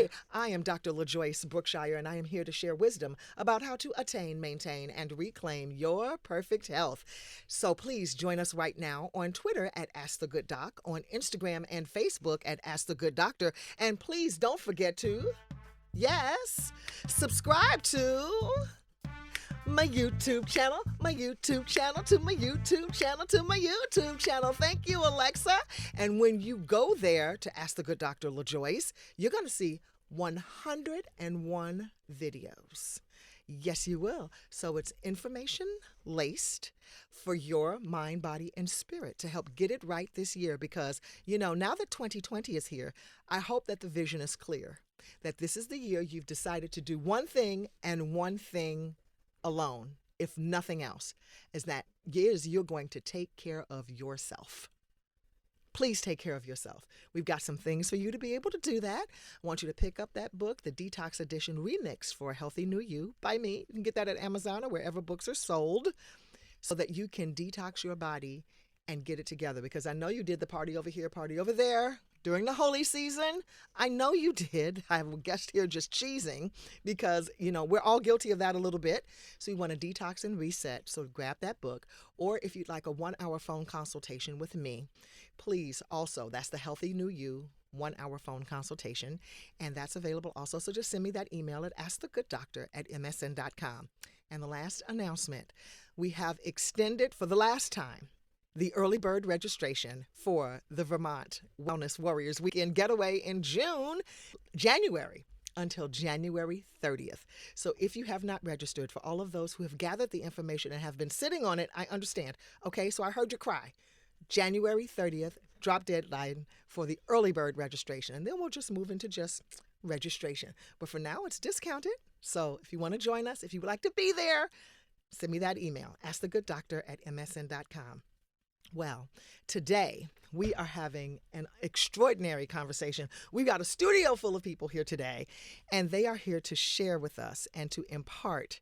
Hey, I am Dr. LaJoyce Brookshire, and I am here to share wisdom about how to attain, maintain, and reclaim your perfect health. So please join us right now on Twitter at Ask the Good Doc, on Instagram and Facebook at Ask the Good Doctor, and please don't forget to, yes, subscribe to my YouTube channel, my YouTube channel, to my YouTube channel, to my YouTube channel. Thank you, Alexa. And when you go there to Ask the Good Dr. LaJoyce, you're going to see 101 videos. Yes, you will. So it's information laced for your mind, body, and spirit to help get it right this year because, now that 2020 is here, I hope that the vision is clear, that this is the year you've decided to do one thing and one thing alone, if nothing else, is that you're going to take care of yourself. Please take care of yourself. We've got some things for you to be able to do that. I want you to pick up that book, the Detox Edition Remix for a Healthy New You by me. You can get that at Amazon or wherever books are sold so that you can detox your body and get it together. Because I know you did the party over here, party over there during the holy season. I know you did. I have a guest here just cheesing because, we're all guilty of that a little bit. So you want to detox and reset. So grab that book. Or if you'd like a 1-hour phone consultation with me, please also, that's the Healthy New You 1-hour phone consultation. And that's available also. So just send me that email at askthegooddoctor@msn.com. And the last announcement, we have extended for the last time the early bird registration for the Vermont Wellness Warriors Weekend Getaway in January, until January 30th. So if you have not registered, for all of those who have gathered the information and have been sitting on it, I understand. Okay, so I heard you cry. January 30th, drop deadline for the early bird registration. And then we'll just move into just registration. But for now, it's discounted. So if you want to join us, if you would like to be there, send me that email, askthegooddoctor@msn.com. Well, today we are having an extraordinary conversation. We've got a studio full of people here today, and they are here to share with us and to impart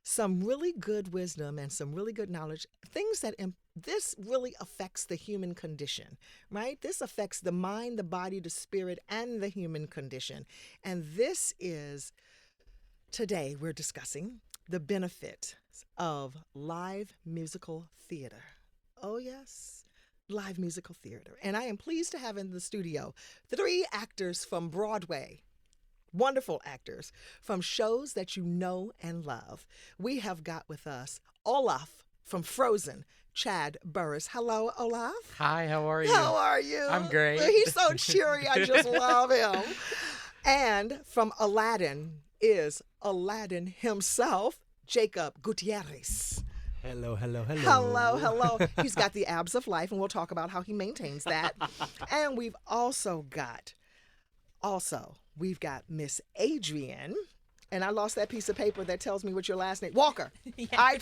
some really good wisdom and some really good knowledge, things that this really affects the human condition, right? This affects the mind, the body, the spirit, and the human condition. And this is, today we're discussing the benefits of live musical theater. Oh, yes, live musical theater. And I am pleased to have in the studio 3 actors from Broadway, wonderful actors from shows that you know and love. We have got with us Olaf from Frozen, Chad Burris. Hello, Olaf. Hi, how are you? How are you? I'm great. He's so cheery. I just love him. And from Aladdin is Aladdin himself, Jacob Gutierrez. Hello. Hello. He's got the abs of life, and we'll talk about how he maintains that. And we've we've got Miss Adrienne, and I lost that piece of paper that tells me what your last name, Walker. Yes. I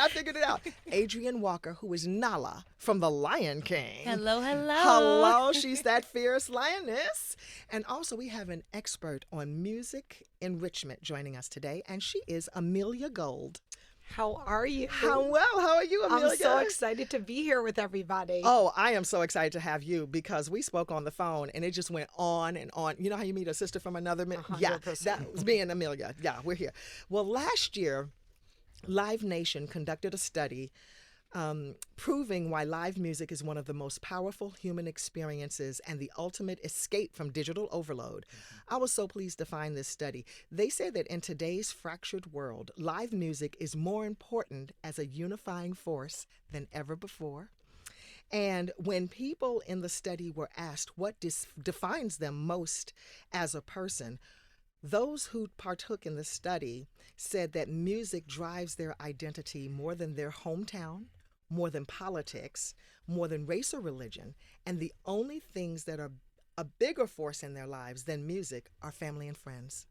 figured it out. Adrienne Walker, who is Nala from The Lion King. Hello. Hello, she's that fierce lioness. And also we have an expert on music enrichment joining us today, and she is Amelia Gold. How are you? How are you, Amelia? I'm so excited to be here with everybody. Oh, I am so excited to have you because we spoke on the phone and it just went on and on. You know how you meet a sister from another? 100%. Yeah, that was me and Amelia. Yeah, we're here. Well, last year, Live Nation conducted a study proving why live music is one of the most powerful human experiences and the ultimate escape from digital overload. I was so pleased to find this study. They say that in today's fractured world, live music is more important as a unifying force than ever before. And when people in the study were asked what defines them most as a person, those who partook in the study said that music drives their identity more than their hometown, more than politics, more than race or religion, and the only things that are a bigger force in their lives than music are family and friends.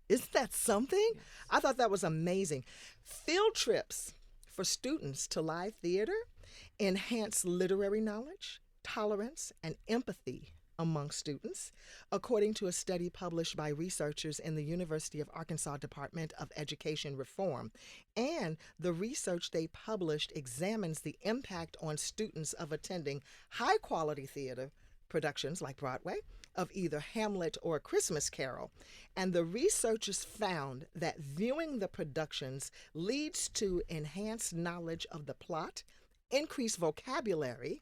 Isn't that something? Yes. I thought that was amazing. Field trips for students to live theater enhance literary knowledge, tolerance, and empathy among students, according to a study published by researchers in the University of Arkansas Department of Education Reform. And the research they published examines the impact on students of attending high-quality theater productions like Broadway, of either Hamlet or A Christmas Carol. And the researchers found that viewing the productions leads to enhanced knowledge of the plot, increased vocabulary,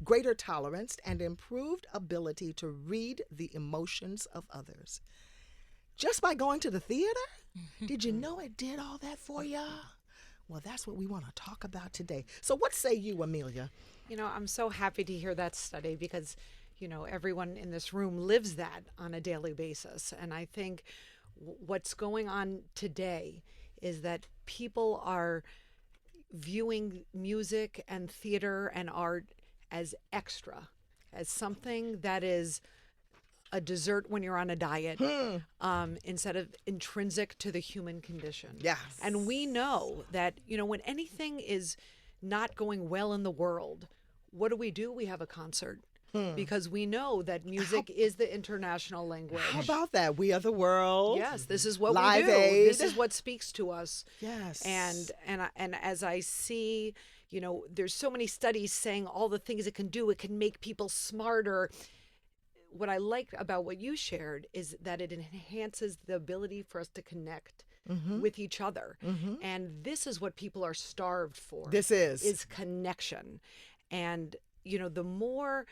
greater tolerance, and improved ability to read the emotions of others. Just by going to the theater? Did you know it did all that for you? Well, that's what we want to talk about today. So what say you, Amelia? I'm so happy to hear that study because, everyone in this room lives that on a daily basis. And I think what's going on today is that people are viewing music and theater and art as extra, as something that is a dessert when you're on a diet, instead of intrinsic to the human condition. Yes. And we know that, when anything is not going well in the world, what do? We have a concert. Because we know that music is the international language. How about that? We are the world. Yes, this is what Live we do. Aid. This is what speaks to us. Yes. And as I see, there's so many studies saying all the things it can do. It can make people smarter. What I like about what you shared is that it enhances the ability for us to connect with each other. And this is what people are starved for. This is connection. And, the more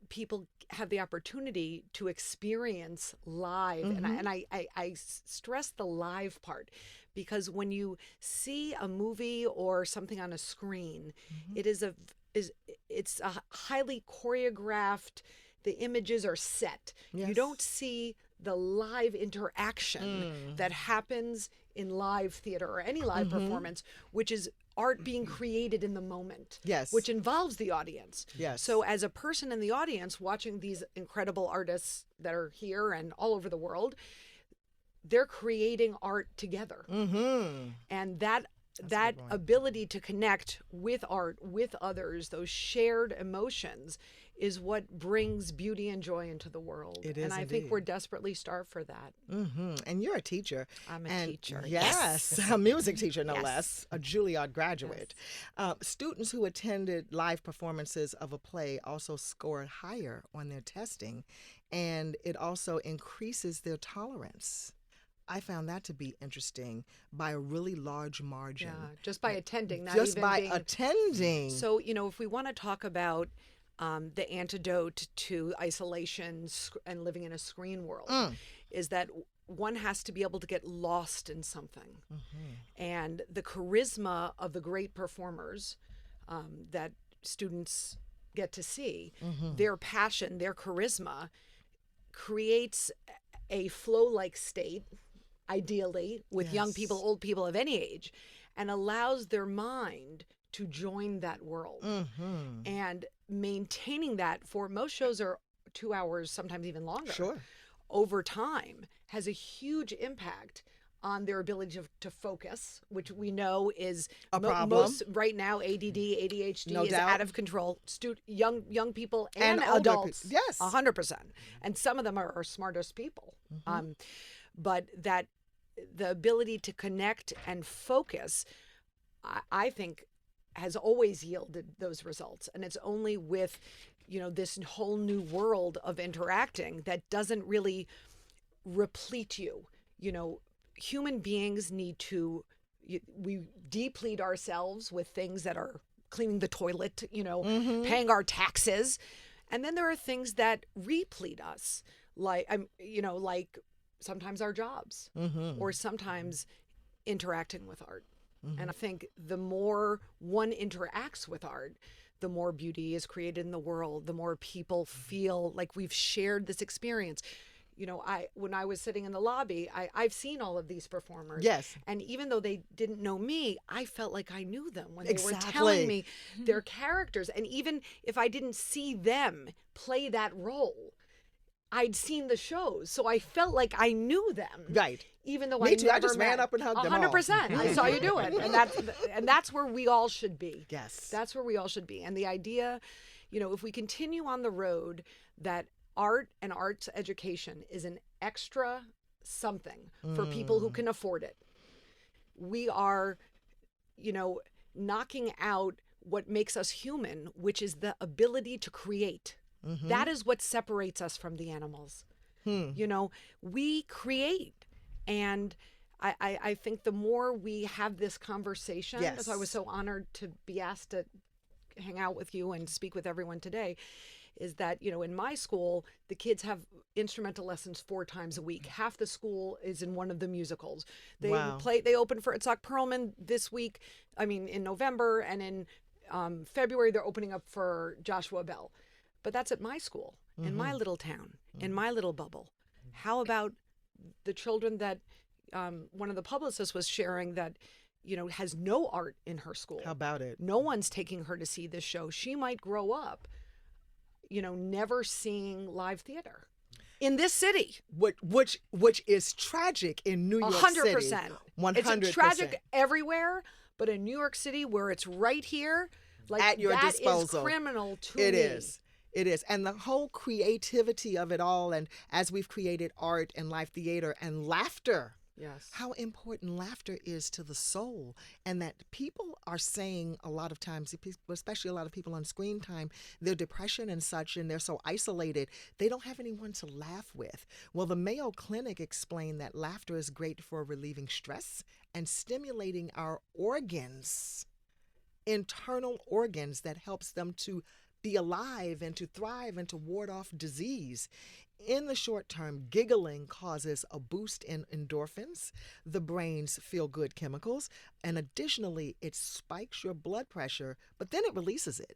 people have the opportunity to experience live, and I stress the live part, because when you see a movie or something on a screen, it's a highly choreographed. The images are set. Yes. You don't see the live interaction that happens in live theater or any live performance, which is art being created in the moment. Yes. Which involves the audience. Yes. So as a person in the audience watching these incredible artists that are here and all over the world, they're creating art together. And that ability to connect with art, with others, those shared emotions, is what brings beauty and joy into the world. It is, and I indeed. think we're desperately starved for that. And you're a teacher. I'm a teacher. Yes, a music teacher, no Yes. less, a Juilliard graduate. Students who attended live performances of a play also scored higher on their testing, and it also increases their tolerance. I found that to be interesting by a really large margin. Yeah, just by attending, not Just even by being... attending. So, if we want to talk about the antidote to isolation and living in a screen world, is that one has to be able to get lost in something. And the charisma of the great performers that students get to see, their passion, their charisma, creates a flow-like state, ideally, with young people, old people of any age, and allows their mind to join that world. And maintaining that for most shows are 2 hours, sometimes even longer. Sure. Over time has a huge impact on their ability to focus, which we know is a problem. Most right now. ADD, ADHD No is doubt. out of control. Young people and older adults, people. Yes. 100%. And some of them are our smartest people. But that the ability to connect and focus, I think, has always yielded those results. And it's only with, this whole new world of interacting that doesn't really replete you. Human beings need to, we deplete ourselves with things that are cleaning the toilet, paying our taxes. And then there are things that replete us, like sometimes our jobs or sometimes interacting with art. And I think the more one interacts with art, the more beauty is created in the world, the more people feel like we've shared this experience. When I was sitting in the lobby, I've seen all of these performers. Yes. And even though they didn't know me, I felt like I knew them when they Exactly. were telling me their characters. And even if I didn't see them play that role, I'd seen the shows. So I felt like I knew them. Right. Even though Me too. I never just met. ran up and hugged them all. 100%. I saw you do it. And that's where we all should be. Yes. That's where we all should be. And the idea, if we continue on the road that art and arts education is an extra something for people who can afford it, we are, knocking out what makes us human, which is the ability to create. That is what separates us from the animals. You know, we create. And I think the more we have this conversation, that's why I was so honored to be asked to hang out with you and speak with everyone today, is that, you know, in my school, the kids have instrumental lessons 4 times a week. Half the school is in one of the musicals. They they open for Itzhak Perlman this week, in November, and in February they're opening up for Joshua Bell. But that's at my school, in my little town, in my little bubble. How about the children that one of the publicists was sharing that, you know, has no art in her school? How about it? No one's taking her to see this show. She might grow up, you know, never seeing live theater in this city. Which is tragic in New York 100%. City. 100%. It's tragic everywhere, but in New York City, where it's right here, like at your disposal, is criminal to It me. is. It is. And the whole creativity of it all, and as we've created art and live theater and laughter, Yes. how important laughter is to the soul. And that people are saying a lot of times, especially a lot of people on screen time, their depression and such, and they're so isolated, they don't have anyone to laugh with. Well, the Mayo Clinic explained that laughter is great for relieving stress and stimulating our organs, internal organs, that helps them to be alive and to thrive and to ward off disease. In the short term, giggling causes a boost in endorphins, the brain's feel-good chemicals, and additionally, it spikes your blood pressure, but then it releases it.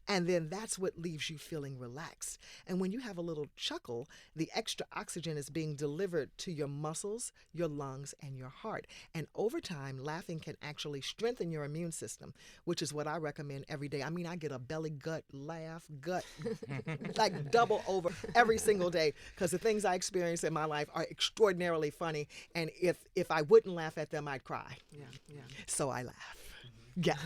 And then that's what leaves you feeling relaxed. And when you have a little chuckle, the extra oxygen is being delivered to your muscles, your lungs, and your heart. And over time, laughing can actually strengthen your immune system, which is what I recommend every day. I mean, I get a belly laugh, like double over every single day, because the things I experience in my life are extraordinarily funny. And if I wouldn't laugh at them, I'd cry. Yeah. So I laugh. Yes.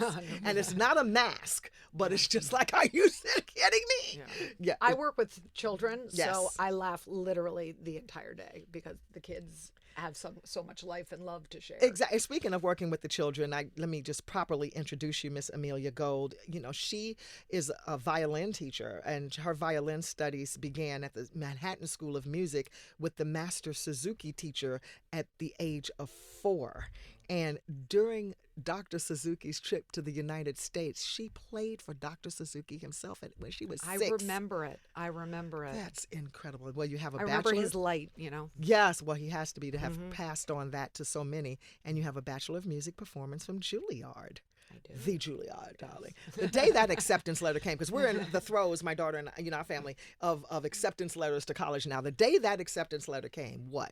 And it's not a mask, but it's just like, are you kidding me? Yeah. I work with children, Yes. so I laugh literally the entire day because the kids have so much life and love to share. Exactly. Speaking of working with the children, let me just properly introduce you, Miss Amelia Gold. You know, she is a violin teacher, and her violin studies began at the Manhattan School of Music with the master Suzuki teacher at the age of 4. And during Dr. Suzuki's trip to the United States, she played for Dr. Suzuki himself when she was 6. I remember it. That's incredible. Well, you have a I bachelor. remember his light, you know. Yes, well, he has to be to have passed on that to so many. And you have a Bachelor of Music performance from Juilliard. I do. The Juilliard, darling. The day that acceptance letter came, because we're in the throes, my daughter and I, you know, our family, of acceptance letters to college now. The day that acceptance letter came, what?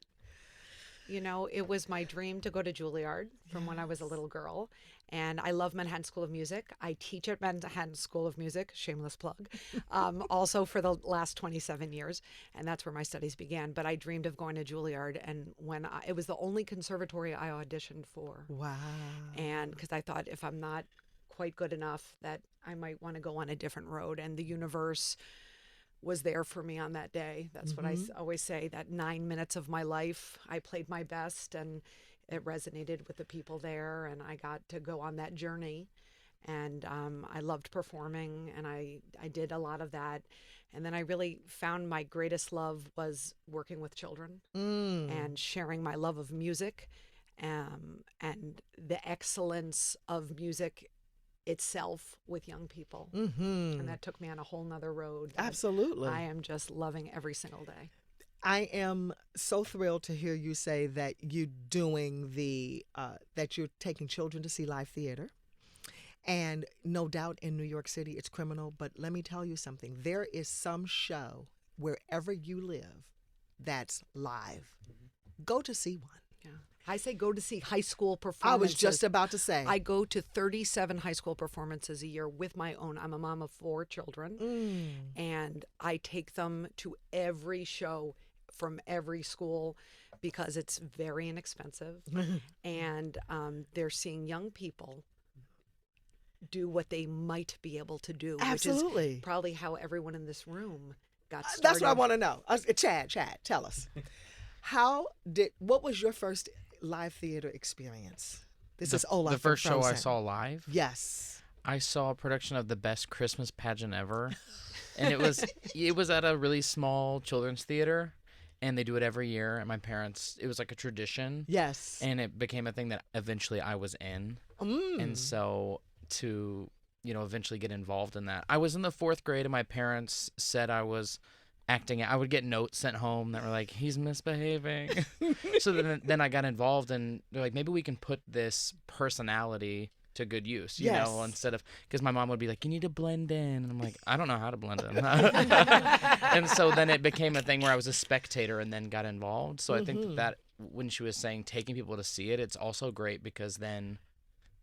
You know, it was my dream to go to Juilliard from when I was a little girl. And I love Manhattan School of Music. I teach at Manhattan School of Music, shameless plug, also for the last 27 years. And that's where my studies began. But I dreamed of going to Juilliard. And it was the only conservatory I auditioned for. Wow. And because I thought if I'm not quite good enough, that I might want to go on a different road. And the universe was there for me on that day. That's what I always say, that 9 minutes of my life, I played my best, and it resonated with the people there, and I got to go on that journey. And I loved performing, and I did a lot of that. And then I really found my greatest love was working with children and sharing my love of music and the excellence of music itself with young people. And that took me on a whole nother road. Absolutely. I am just loving every single day. I am so thrilled to hear you say that you're doing that you're taking children to see live theater. And no doubt in New York City it's criminal, but let me tell you something. There is some show wherever you live that's live. Go to see one. Yeah. I say go to see high school I performances. was just about to say. I go to 37 high school performances a year with my own. I'm a mom of 4 children, and I take them to every show from every school because it's very inexpensive, and they're seeing young people do what they might be able to do. Absolutely. Which is probably how everyone in this room got started. That's what I want to know. Chad, tell us. What was your first live theater experience? This is Olaf. The first from show I Frozen. saw live? Yes. I saw a production of the best Christmas pageant ever. And it was at a really small children's theater, and they do it every year. And my parents, it was like a tradition. Yes. And it became a thing that eventually I was in. And so to, eventually get involved in that. I was in the 4th grade, and my parents said I was acting. I would get notes sent home that were like, he's misbehaving. So then I got involved, and they're like, maybe we can put this personality to good use, you know, instead of, because my mom would be like, you need to blend in. And I'm like, I don't know how to blend in. And so then it became a thing where I was a spectator and then got involved. So I think that when she was saying taking people to see it, it's also great because then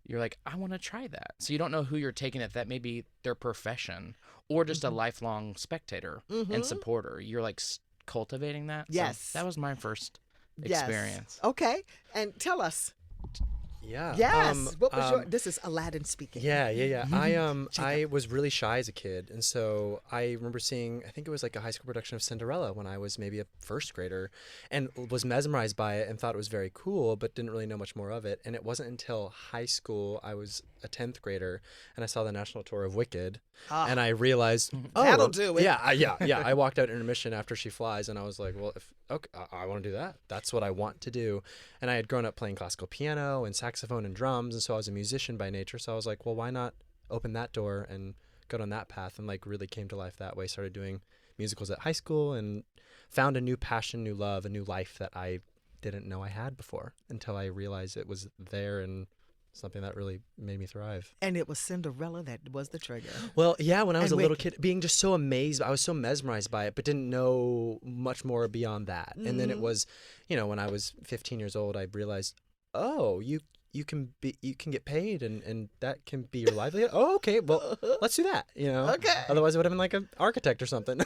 you're like, I want to try that. So you don't know who you're taking it. That may be their profession or just a lifelong spectator and supporter. You're like cultivating that. Yes. So that was my first experience. Okay. And tell us. Yeah. Yes. What was your? This is Aladdin speaking. Yeah. I was really shy as a kid, and so I remember seeing, I think it was like a high school production of Cinderella when I was maybe a 1st grader, and was mesmerized by it and thought it was very cool, but didn't really know much more of it. And it wasn't until high school, I was a 10th grader, and I saw the national tour of Wicked, and I realized, that'll do it. Yeah. I walked out intermission after she flies, and I was like, well, okay, I want to do that. That's what I want to do. And I had grown up playing classical piano and saxophone and drums, and so I was a musician by nature. So I was like, well, why not open that door and go down that path, and like really came to life that way. Started doing musicals at high school and found a new passion, new love, a new life that I didn't know I had before until I realized it was there and something that really made me thrive. And it was Cinderella that was the trigger. Well, yeah, when I was a little kid, being just so amazed, I was so mesmerized by it, but didn't know much more beyond that. And then it was, when I was 15 years old, I realized, oh, you can get paid and that can be your livelihood. Oh, okay, well, let's do that, Okay. Otherwise I would have been like an architect or something.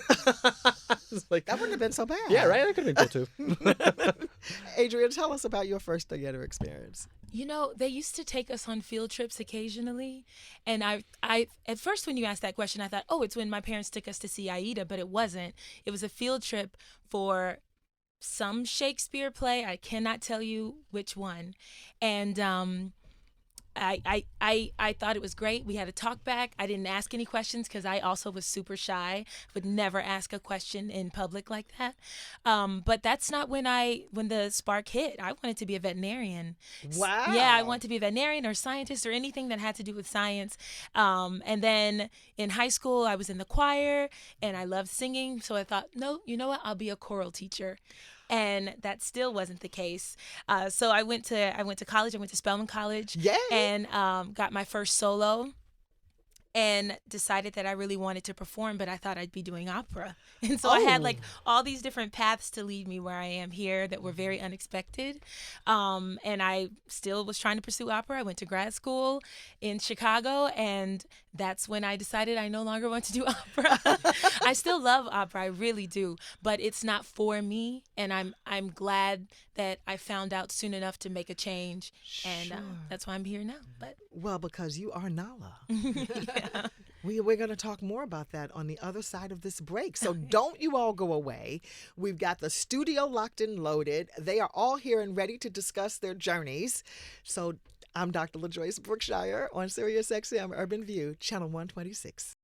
Like, that wouldn't have been so bad. Yeah, right? That could have been cool too. Adrienne, tell us about your first theater experience. They used to take us on field trips occasionally. And I at first when you asked that question, I thought, oh, it's when my parents took us to see Aida, but it wasn't. It was a field trip for some Shakespeare play. I cannot tell you which one. And I thought it was great. We had a talk back. I didn't ask any questions because I also was super shy. Would never ask a question in public like that. But that's not when the spark hit. I wanted to be a veterinarian. Wow. Yeah, I wanted to be a veterinarian or scientist or anything that had to do with science. And then in high school, I was in the choir and I loved singing. So I thought, no, you know what? I'll be a choral teacher. And that still wasn't the case. So I went to college. I went to Spelman College. Yay. And got my first solo. And decided that I really wanted to perform, but I thought I'd be doing opera. And so I had like all these different paths to lead me where I am here that were very unexpected. And I still was trying to pursue opera. I went to grad school in Chicago, and that's when I decided I no longer want to do opera. I still love opera, I really do, but it's not for me. And I'm glad that I found out soon enough to make a change. And that's why I'm here now. But well, because you are Nala. yeah. We're going to talk more about that on the other side of this break. So don't you all go away. We've got the studio locked and loaded. They are all here and ready to discuss their journeys. So I'm Dr. LaJoyce Brookshire on Sirius XM Urban View, Channel 126.